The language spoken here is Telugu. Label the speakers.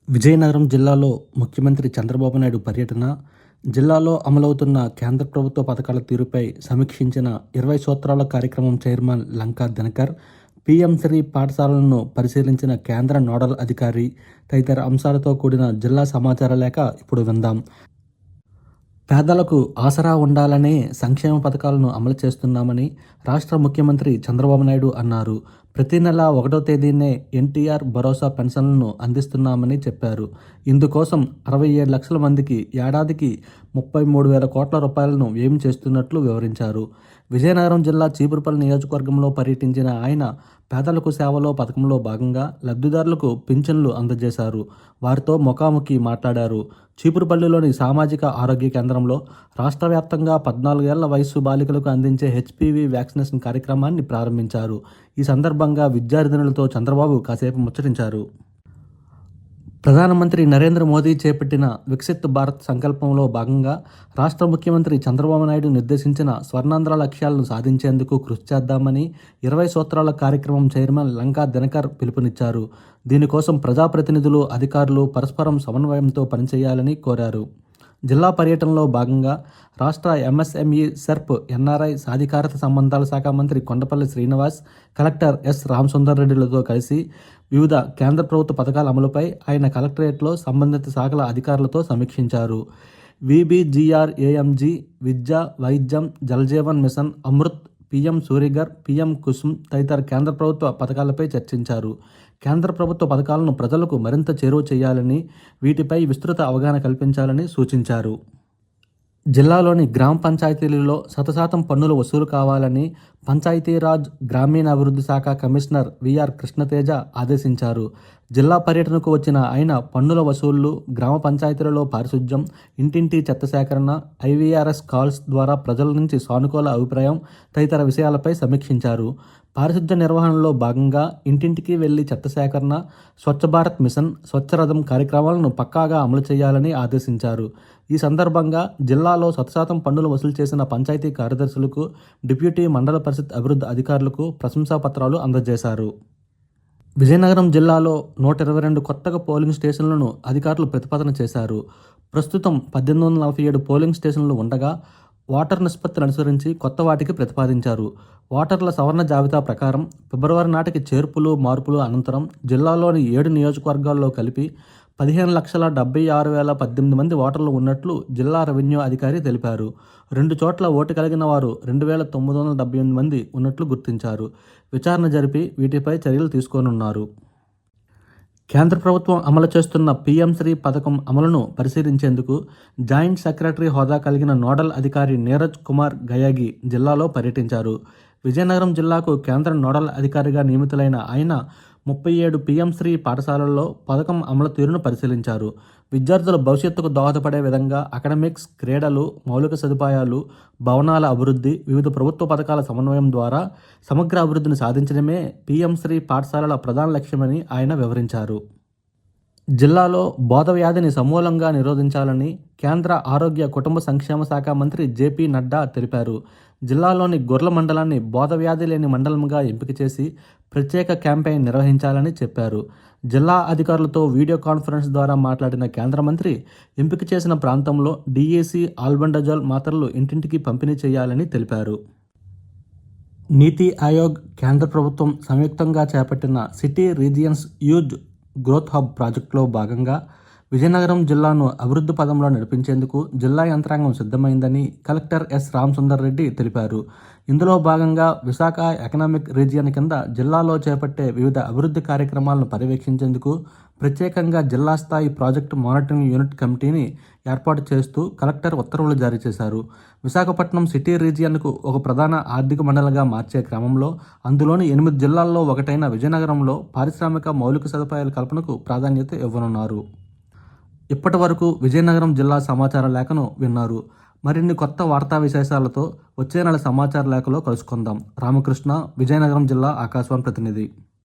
Speaker 1: విజయనగరం జిల్లాలో ముఖ్యమంత్రి చంద్రబాబు నాయుడు పర్యటన, జిల్లాలో అమలవుతున్న కేంద్ర ప్రభుత్వ పథకాల తీరుపై సమీక్షించిన 20 సూత్రాల కార్యక్రమం చైర్మన్ లంకా దినకర్, పీఎం శ్రీ పాఠశాలలను పరిశీలించిన కేంద్ర నోడల్ అధికారి తదితర అంశాలతో కూడిన జిల్లా సమాచార లేఖ ఇప్పుడు విందాం. పేదలకు ఆసరా ఉండాలనే సంక్షేమ పథకాలను అమలు చేస్తున్నామని రాష్ట్ర ముఖ్యమంత్రి చంద్రబాబు నాయుడు అన్నారు. ప్రతి నెల 1వ తేదీనే ఎన్టీఆర్ భరోసా పెన్షన్లను అందిస్తున్నామని చెప్పారు. ఇందుకోసం 67 లక్షల మందికి ఏడాదికి 33,000 కోట్ల రూపాయలను వ్యయం చేస్తున్నట్లు వివరించారు. విజయనగరం జిల్లా చీపురుపల్లి నియోజకవర్గంలో పర్యటించిన ఆయన పేదలకు సేవలో పథకంలో భాగంగా లబ్ధిదారులకు పింఛన్లు అందజేశారు. వారితో ముఖాముఖి మాట్లాడారు. చీపురుపల్లిలోని సామాజిక ఆరోగ్య కేంద్రంలో రాష్ట్ర వ్యాప్తంగా 14 ఏళ్ల వయస్సు బాలికలకు అందించే హెచ్పివి వ్యాక్సినేషన్ కార్యక్రమాన్ని ప్రారంభించారు. ఈ సందర్భంగా విద్యార్థినులతో చంద్రబాబు కాసేపు ముచ్చటించారు. ప్రధానమంత్రి నరేంద్ర మోదీ చేపట్టిన వికసిత్ భారత్ సంకల్పంలో భాగంగా రాష్ట్ర ముఖ్యమంత్రి చంద్రబాబు నాయుడు నిర్దేశించిన స్వర్ణాంధ్ర లక్ష్యాలను సాధించేందుకు కృషి చేద్దామని 20 సూత్రాల కార్యక్రమం చైర్మన్ లంకా దినకర్ పిలుపునిచ్చారు. దీనికోసం ప్రజాప్రతినిధులు, అధికారులు పరస్పరం సమన్వయంతో పనిచేయాలని కోరారు. జిల్లా పర్యటనలో భాగంగా రాష్ట్ర ఎంఎస్ఎంఈ సెర్ప్ ఎన్ఆర్ఐ సాధికారత సంబంధాల శాఖ మంత్రి కొండపల్లి శ్రీనివాస్, కలెక్టర్ ఎస్ రామసుందర్ రెడ్డిలతో కలిసి వివిధ కేంద్ర ప్రభుత్వ పథకాల అమలుపై ఆయన కలెక్టరేట్లో సంబంధిత శాఖల అధికారులతో సమీక్షించారు. విబిజిఆర్ఏఎంజీ, విద్య, వైద్యం, Jal Jeevan machine, Amrit, PM Surya Ghar, PM Kusum తదితర కేంద్ర ప్రభుత్వ పథకాలపై చర్చించారు. కేంద్ర ప్రభుత్వ పథకాలను ప్రజలకు మరింత చేరువ చేయాలని, వీటిపై విస్తృత అవగాహన కల్పించాలని సూచించారు. జిల్లాలోని గ్రామ పంచాయతీలలో 100% పన్నులు వసూలు కావాలని పంచాయతీరాజ్ గ్రామీణాభివృద్ధి శాఖ కమిషనర్ విఆర్ కృష్ణతేజ ఆదేశించారు. జిల్లా పర్యటనకు వచ్చిన ఆయన పన్నుల వసూళ్లు, గ్రామ పంచాయతీలలో పారిశుధ్యం, ఇంటింటి చెత్త సేకరణ, ఐవీఆర్ఎస్ కాల్స్ ద్వారా ప్రజల నుంచి సానుకూల అభిప్రాయం తదితర విషయాలపై సమీక్షించారు. పారిశుధ్య నిర్వహణలో భాగంగా ఇంటింటికి వెళ్లి చెత్త సేకరణ, స్వచ్ఛ భారత్ మిషన్, స్వచ్ఛరథం కార్యక్రమాలను పక్కాగా అమలు చేయాలని ఆదేశించారు. ఈ సందర్భంగా జిల్లాలో 100% పన్నులు వసూలు చేసిన పంచాయతీ కార్యదర్శులకు, డిప్యూటీ మండల పరిషత్ అభివృద్ధి అధికారులకు ప్రశంసా పత్రాలు అందజేశారు. విజయనగరం జిల్లాలో 122 కొత్తగా పోలింగ్ స్టేషన్లను అధికారులు ప్రతిపాదన చేశారు. ప్రస్తుతం 1847 పోలింగ్ స్టేషన్లు ఉండగా ఓటర్ నిష్పత్తిని అనుసరించి కొత్త వాటికి ప్రతిపాదించారు. ఓటర్ల సవరణ జాబితా ప్రకారం ఫిబ్రవరి నాటికి చేర్పులు, మార్పులు అనంతరం జిల్లాలోని 7 నియోజకవర్గాల్లో కలిపి 15,76,018 మంది ఓటర్లు ఉన్నట్లు జిల్లా రెవెన్యూ అధికారి తెలిపారు. 2 చోట్ల ఓటు కలిగిన వారు 2,978 మంది ఉన్నట్లు గుర్తించారు. విచారణ జరిపి వీటిపై చర్యలు తీసుకోనున్నారు. కేంద్ర ప్రభుత్వం అమలు చేస్తున్న పీఎం శ్రీ పథకం అమలును పరిశీలించేందుకు జాయింట్ సెక్రటరీ హోదా కలిగిన నోడల్ అధికారి నీరజ్ కుమార్ గయాగి జిల్లాలో పర్యటించారు. విజయనగరం జిల్లాకు కేంద్ర నోడల్ అధికారిగా నియమితులైన ఆయన 37 పీఎం శ్రీ పాఠశాలల్లో పథకం అమలు తీరును పరిశీలించారు. విద్యార్థుల భవిష్యత్తుకు దోహదపడే విధంగా అకాడమిక్స్, క్రీడలు, మౌలిక సదుపాయాలు, భవనాల అభివృద్ధి, వివిధ ప్రభుత్వ పథకాల సమన్వయం ద్వారా సమగ్ర అభివృద్ధిని సాధించడమే పీఎం శ్రీ పాఠశాలల ప్రధాన లక్ష్యమని ఆయన వివరించారు. జిల్లాలో బోధ వ్యాధిని సమూలంగా నిరోధించాలని కేంద్ర ఆరోగ్య కుటుంబ సంక్షేమ శాఖ మంత్రి జేపీ నడ్డా తెలిపారు. జిల్లాలోని గొర్ల మండలాన్ని బోధ వ్యాధి లేని మండలంగా ఎంపిక చేసి ప్రత్యేక క్యాంపెయిన్ నిర్వహించాలని చెప్పారు. జిల్లా అధికారులతో వీడియో కాన్ఫరెన్స్ ద్వారా మాట్లాడిన కేంద్ర మంత్రి ఎంపిక చేసిన ప్రాంతంలో డీఏసీ, ఆల్బెండజోల్ మాత్రలు ఇంటింటికి పంపిణీ చేయాలని తెలిపారు. నీతి ఆయోగ్, కేంద్ర ప్రభుత్వం సంయుక్తంగా చేపట్టిన city regions use growth hub ప్రాజెక్టులో భాగంగా విజయనగరం జిల్లాను అభివృద్ధి పదంలో నడిపించేందుకు జిల్లా యంత్రాంగం సిద్ధమైందని కలెక్టర్ ఎస్ రామసుందర్ రెడ్డి తెలిపారు. ఇందులో భాగంగా విశాఖ ఎకనామిక్ రీజియన్ కింద జిల్లాలో చేపట్టే వివిధ అభివృద్ధి కార్యక్రమాలను పర్యవేక్షించేందుకు ప్రత్యేకంగా జిల్లా స్థాయి ప్రాజెక్టు మానిటరింగ్ యూనిట్ కమిటీని ఏర్పాటు చేస్తూ కలెక్టర్ ఉత్తర్వులు జారీ చేశారు. విశాఖపట్నం సిటీ రీజియన్కు ఒక ప్రధాన ఆర్థిక మండలంగా మార్చే క్రమంలో అందులోని 8 జిల్లాల్లో ఒకటైన విజయనగరంలో పారిశ్రామిక మౌలిక సదుపాయాల కల్పనకు ప్రాధాన్యత ఇవ్వనున్నారు. ఇప్పటి వరకు విజయనగరం జిల్లా సమాచార లేఖను విన్నారు. మరిన్ని కొత్త వార్తా విశేషాలతో వచ్చే నెల సమాచార లేఖలో కలుసుకుందాం. రామకృష్ణ, విజయనగరం జిల్లా ఆకాశవాణి ప్రతినిధి.